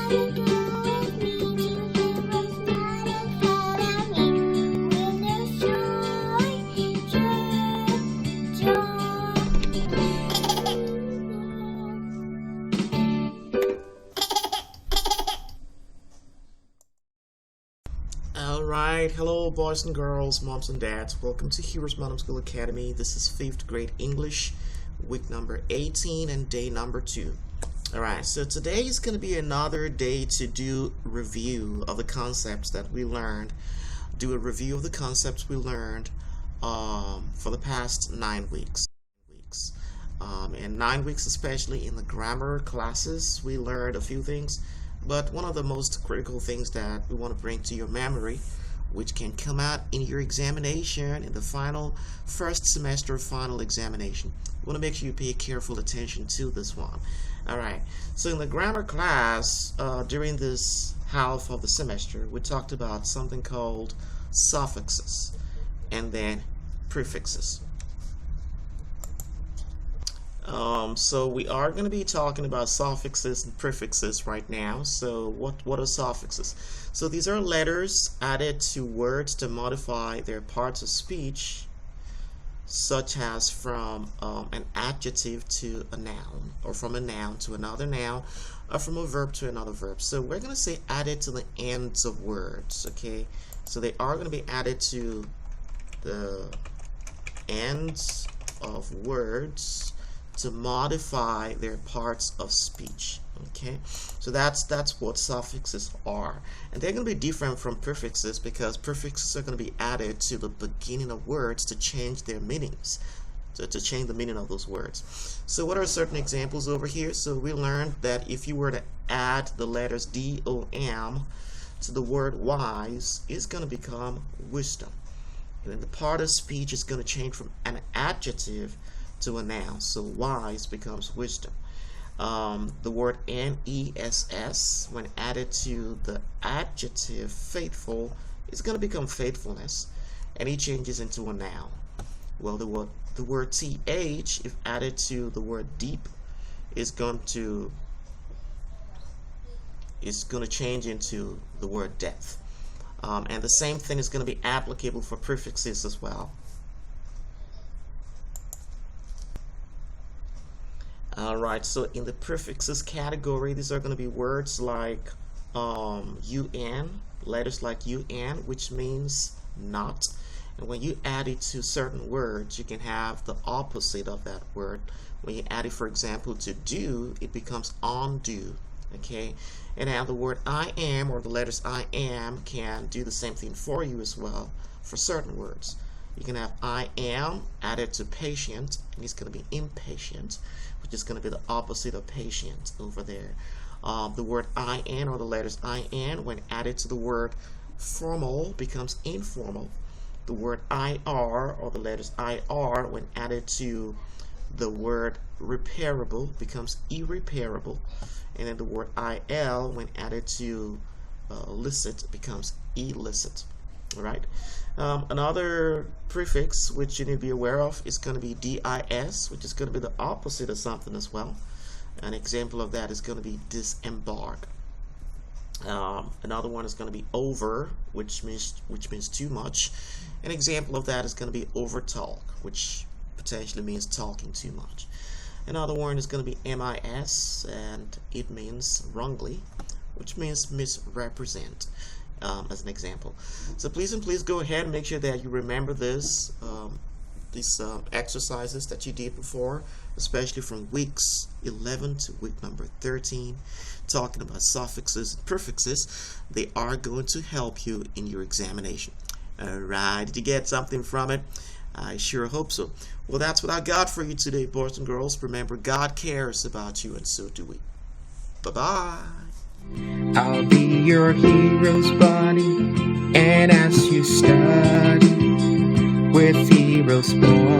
Alright, hello boys and girls, moms and dads. Welcome to HeroesMart Homeschool Academy. This is 5th grade English, week number 18 and day number 2. Alright, so today is going to be another day to do review of the concepts that we learned. Do a review of the concepts we learned for the past 9 weeks. And 9 weeks, especially in the grammar classes, we learned a few things. But one of the most critical things that we want to bring to your memory, which can come out in your examination, in the first semester final examination. You want to make sure you pay careful attention to this one. Alright, so in the grammar class, during this half of the semester, we talked about something called suffixes and then prefixes. So we are going to be talking about suffixes and prefixes right now. So what are suffixes? So these are letters added to words to modify their parts of speech, such as from an adjective to a noun, or from a noun to another noun, or from a verb to another verb. So we're going to say added to the ends of words, okay? So they are going to be added to the ends of words to modify their parts of speech. Okay, so that's what suffixes are, and they're going to be different from prefixes because prefixes are going to be added to the beginning of words to change their meanings, to change the meaning of those words. So what are certain examples over here? So we learned that if you were to add the letters D-O-M to the word wise, it's going to become wisdom, and then the part of speech is going to change from an adjective to a noun. So wise becomes wisdom. The word N-E-S-S, when added to the adjective faithful, is going to become faithfulness, and it changes into a noun. Well, the word T-H, if added to the word deep, is going to change into the word depth. And the same thing is going to be applicable for prefixes as well. Alright, so in the prefixes category, these are going to be words like UN, letters like UN, which means not. And when you add it to certain words, you can have the opposite of that word. When you add it, for example, to do, it becomes undo. Okay, and now the word I am, or the letters I am, can do the same thing for you as well for certain words. You can have I am added to patient, and it's going to be impatient, which is going to be the opposite of patient over there. The word IN, or the letters IN, when added to the word formal, becomes informal. The word IR, or the letters IR, when added to the word repairable, becomes irreparable. And then the word IL, when added to licit, becomes illicit. Alright. Another prefix which you need to be aware of is going to be DIS, which is going to be the opposite of something as well. An example of that is going to be disembark. Another one is going to be over, which means too much. An example of that is going to be overtalk, which potentially means talking too much. Another one is going to be MIS, and it means wrongly, which means misrepresent. As an example. So please go ahead and make sure that you remember these exercises that you did before, especially from weeks 11 to week number 13, talking about suffixes and prefixes. They are going to help you in your examination. Alright, did you get something from it? I sure hope so. Well, that's what I got for you today, boys and girls. Remember, God cares about you, and so do we. Bye-bye. I'll be your hero's buddy, and as you study with HeroesMart,